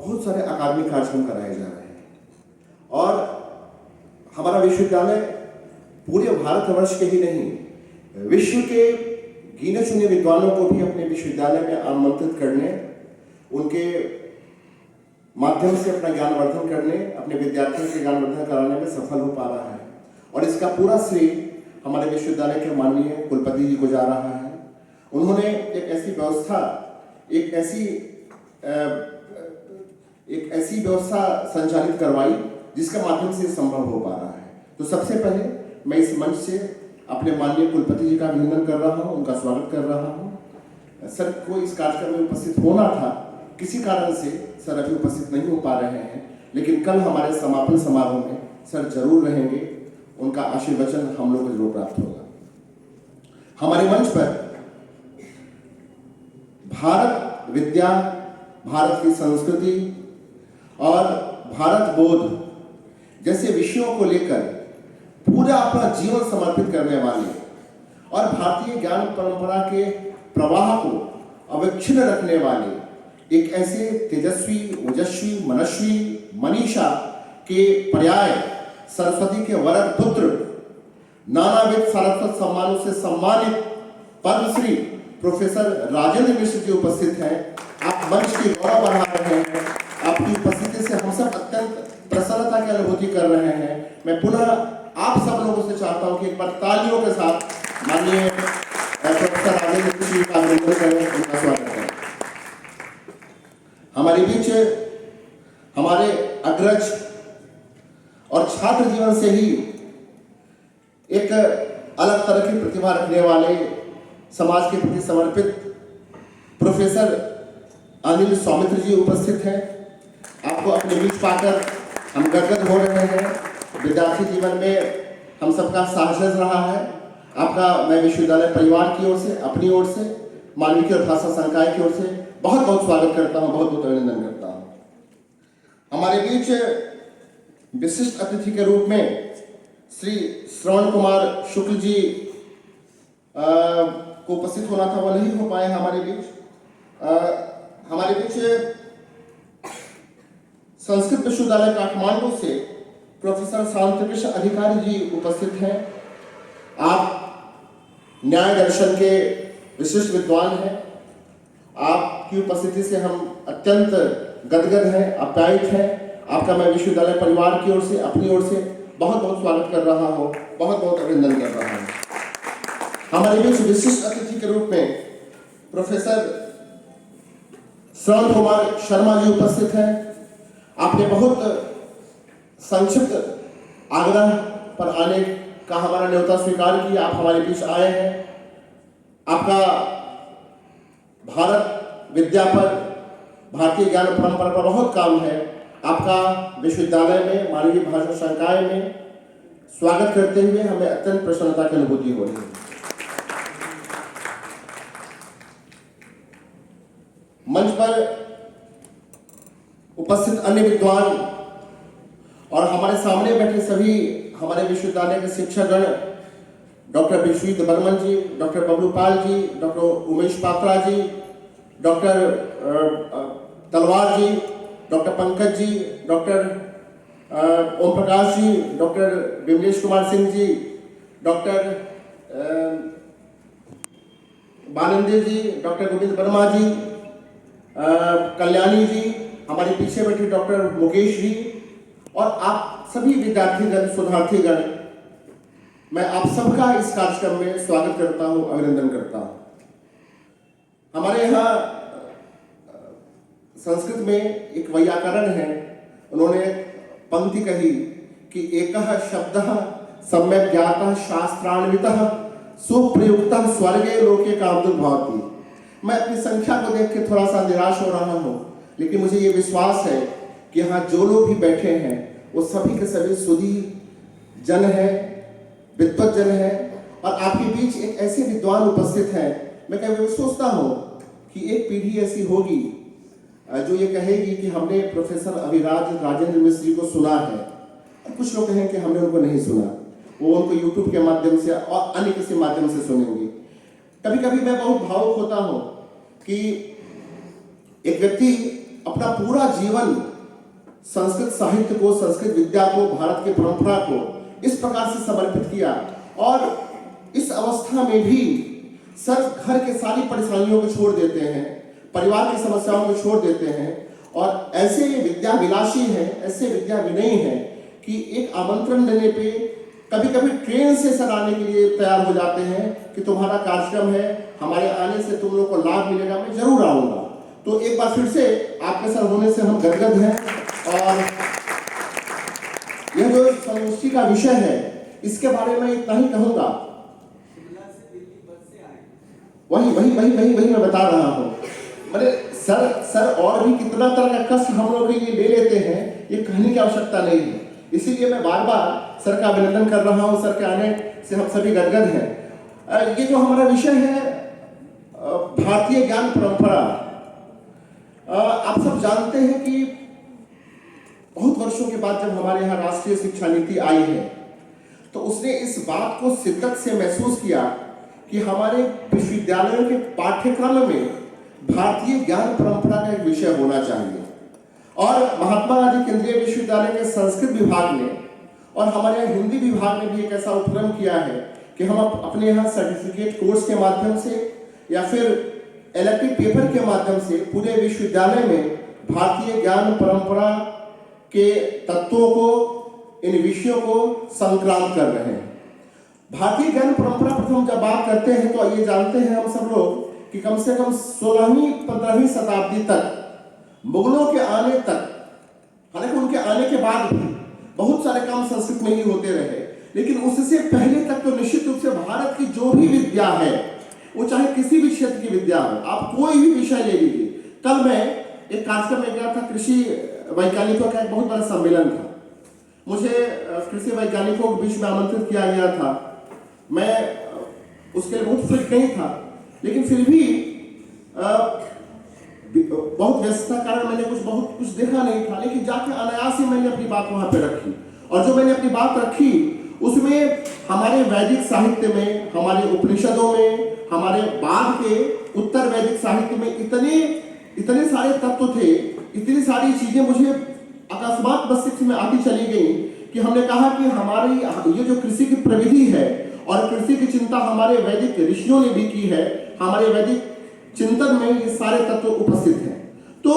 बहुत सारे अकादमिक कार्यक्रम कराए जा रहे हैं और हमारा विश्वविद्यालय पूरे भारतवर्ष के ही नहीं, विश्व के गिने चुने विद्वानों को भी अपने विश्वविद्यालय में आमंत्रित करने, उनके माध्यम से अपना ज्ञानवर्धन करने, अपने विद्यार्थियों के ज्ञानवर्धन कराने में सफल हो पा रहा है। और इसका पूरा श्रेय हमारे विश्वविद्यालय के माननीय कुलपति जी को जा रहा है। उन्होंने एक ऐसी व्यवस्था, एक ऐसी व्यवस्था संचालित करवाई जिसके माध्यम से संभव हो पा रहा है। तो सबसे पहले मैं इस मंच से अपने माननीय कुलपति जी का अभिनंदन कर रहा हूँ, उनका स्वागत कर रहा हूँ। सर को इस कार्यक्रम में उपस्थित होना था, किसी कारण से सर अभी उपस्थित नहीं हो पा रहे हैं, लेकिन कल हमारे समापन समारोह में सर जरूर रहेंगे। उनका आशीर्वचन हम लोग को जरूर प्राप्त होगा। हमारे मंच पर भारत विद्या, भारत की संस्कृति और भारत बोध जैसे विषयों को लेकर पूरा अपना जीवन समर्पित करने वाले और भारतीय ज्ञान परंपरा के प्रवाह को अविच्छिन्न रखने वाले एक ऐसे तेजस्वी, ओजस्वी, मनस्वी, मनीषा के पर्याय सरस्वती के वरद पुत्र, नानाविध सारस्वत सम्मानों से सम्मानित पद्मश्री प्रोफेसर राजेंद्र मिश्र जी उपस्थित हैं। आप मंच की गौरव बढ़ा रहे हैं। आपकी उपस्थिति से हम सब अत्यंत प्रसन्नता की अनुभूति कर रहे हैं। मैं पुनः आप सब लोगों से चाहता हूं कि एक बार तालियों के साथ माननीय प्रोफेसर राजेंद्र मिश्र जी का अभिनंदन करें, उनका स्वागत करें। हमारे बीच हमारे अग्रज और छात्र जीवन से ही एक अलग तरह की प्रतिभा रखने वाले, समाज के प्रति समर्पित प्रोफेसर अनिल सौमित्र जी उपस्थित हैं। आपको अपने बीच पाकर हम गदगद हो रहे हैं। विद्यार्थी जीवन में हम सबका साहस रहा है। आपका मैं विश्वविद्यालय परिवार की ओर से, अपनी ओर से, मानविकी और भाषा संकाय की ओर से बहुत बहुत स्वागत करता हूं, बहुत बहुत अभिनंदन करता हूं। हमारे बीच विशिष्ट अतिथि के रूप में श्री श्रवण कुमार शुक्ल जी को उपस्थित होना था, वो नहीं हो पाए हमारे बीच। हमारे बीच संस्कृत विश्वविद्यालय काठमांडू से प्रोफेसर शांतिकृष्ण अधिकारी जी उपस्थित हैं। आप न्याय दर्शन के विशिष्ट विद्वान हैं। आपकी उपस्थिति से हम अत्यंत गदगद हैं, आप्यायित हैं। आपका मैं विश्वविद्यालय परिवार की ओर से, अपनी ओर से बहुत बहुत स्वागत कर रहा हूँ, बहुत बहुत अभिनंदन कर रहा हूँ। हमारे बीच विशिष्ट अतिथि के रूप में प्रोफेसर श्रवण कुमार शर्मा जी उपस्थित हैं। आपने बहुत संक्षिप्त आग्रह पर आने का हमारा न्योता स्वीकार किया, आप हमारे बीच आए हैं। आपका भारत विद्या पर, भारतीय ज्ञान परंपरा पर बहुत काम है। आपका विश्वविद्यालय में, मानवीय भाषा संकाय में स्वागत करते हुए हमें अत्यंत प्रसन्नता की अनुभूति हो रही है। मंच पर उपस्थित अन्य विद्वान और हमारे सामने बैठे सभी हमारे विश्वविद्यालय के शिक्षकगण, डॉक्टर विश्वजीत बर्मन जी, डॉक्टर बबलू पाल जी, डॉक्टर उमेश पात्रा जी, डॉक्टर तलवार जी, doctor Pankaj ji, doctor Om Prakash ji, doctor Vimlesh Kumar Singh ji, doctor बानंदे जी, डॉक्टर गोविंद वर्मा जी, कल्याणी जी, हमारे पीछे बैठे डॉक्टर मुकेश जी और आप सभी विद्यार्थीगण, शोधार्थीगण, मैं आप सबका इस कार्यक्रम में स्वागत करता हूं, अभिनंदन करता हूं। हमारे यहाँ संस्कृत में एक वैयाकरण है, उन्होंने पंक्ति कही कि एकः शब्दः सम्यक् ज्ञातः शास्त्रान्वितः सुप्रयुक्तः स्वर्गे लोके कामदुर्भवति। मैं अपनी संख्या को देख के थोड़ा सा निराश हो रहा हूँ, लेकिन मुझे ये विश्वास है कि यहाँ जो लोग भी बैठे हैं वो सभी के सभी सुधी जन हैं, विद्वत जन हैं और आपके बीच एक ऐसे विद्वान उपस्थित हैं। मैं कभी सोचता हूँ कि एक पीढ़ी ऐसी होगी जो ये कहेगी कि हमने प्रोफेसर अभिराज राजेंद्र मिश्र जी को सुना है, और कुछ लोग कहें कि हमने उनको नहीं सुना, वो उनको यूट्यूब के माध्यम से और अन्य किसी माध्यम से सुनेंगे। कभी कभी मैं बहुत भावुक होता हूँ कि एक व्यक्ति अपना पूरा जीवन संस्कृत साहित्य को, संस्कृत विद्या को, भारत की परंपरा को इस प्रकार से समर्पित किया। और इस अवस्था में भी सर घर के सारी परेशानियों को छोड़ देते हैं, परिवार की समस्याओं को छोड़ देते हैं और ऐसे विद्या विलासी हैं, ऐसे विद्या विनयी हैं कि एक आमंत्रण देने पे कभी कभी ट्रेन से सर आने के लिए तैयार हो जाते हैं कि तुम्हारा कार्यक्रम है, हमारे आने से तुम लोग को लाभ मिलेगा, मैं जरूर आऊंगा। तो एक बार फिर से आपके सर होने से हम गदगद हैं। और यह जो संगोष्ठी का विषय है इसके बारे में इतना ही कहूंगा, वही मैं बता रहा हूँ। मैंने सर और भी कितना तरह का कष्ट हम लोग के लिए ले लेते हैं, ये कहने की आवश्यकता नहीं है। इसीलिए मैं बार बार सर का अभिनंदन कर रहा हूँ। सर के आने से हम सभी गदगद हैं। ये जो हमारा विषय है भारतीय ज्ञान परंपरा, आप सब जानते हैं कि बहुत वर्षों के बाद जब हमारे यहाँ राष्ट्रीय शिक्षा नीति आई है तो उसने इस बात को शिद्दत से महसूस किया कि हमारे विश्वविद्यालयों के पाठ्यक्रम में भारतीय ज्ञान परंपरा का एक विषय होना चाहिए। और महात्मा गांधी केंद्रीय विश्वविद्यालय के संस्कृत विभाग ने और हमारे यहाँ हिंदी विभाग ने भी एक ऐसा उपक्रम किया है कि हम अपने यहाँ सर्टिफिकेट कोर्स के माध्यम से या फिर इलेक्टिव पेपर के माध्यम से पूरे विश्वविद्यालय में भारतीय ज्ञान परंपरा के तत्वों को, इन विषयों को संक्रांत कर रहे हैं। भारतीय ज्ञान परंपरा पर हम जब बात करते हैं तो ये जानते हैं हम सब लोग कि कम से कम 16वीं 15वीं शताब्दी तक, मुगलों के आने तक, हालांकि उनके आने के बाद भी बहुत सारे काम संस्कृत में ही होते रहे, लेकिन उससे पहले तक तो निश्चित रूप से भारत की जो भी विद्या है, वो चाहे किसी भी क्षेत्र की विद्या हो, आप कोई भी विषय ले लीजिए। कल मैं एक कार्यक्रम में गया था, कृषि वैज्ञानिकों का एक बहुत बड़ा सम्मेलन था। मुझे कृषि वैज्ञानिकों के बीच में आमंत्रित किया गया था। मैं उसके लिए बहुत फिट नहीं था, लेकिन फिर भी बहुत व्यस्तता कारण मैंने बहुत कुछ देखा नहीं था, लेकिन जाके अनायास ही मैंने अपनी बात वहां पे रखी। और जो मैंने अपनी बात रखी उसमें हमारे वैदिक साहित्य में, हमारे उपनिषदों में, हमारे बाद के उत्तर वैदिक साहित्य में इतने सारे तत्व थे, इतनी सारी चीजें मुझे अकस्मात मस्तिष्क में आती चली गई कि हमने कहा कि हमारी ये जो कृषि की प्रविधि है और कृषि की चिंता हमारे वैदिक ऋषियों ने भी की है, हमारे वैदिक चिंतन में ये सारे तत्व उपस्थित हैं। तो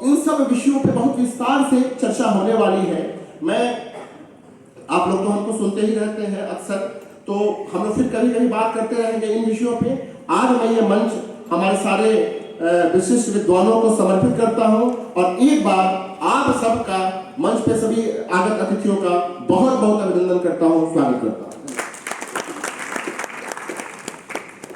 इन सब विषयों पे बहुत विस्तार से चर्चा होने वाली है। आप लोग तो हमको सुनते ही रहते हैं अक्सर, तो हम लोग फिर कभी कभी बात करते रहेंगे इन विषयों पे। आज मैं ये मंच हमारे सारे विशिष्ट विद्वानों को समर्पित करता हूं और एक बार आप सबका मंच पे सभी आगत अतिथियों का बहुत बहुत अभिनंदन करता हूं, स्वागत करता हूं।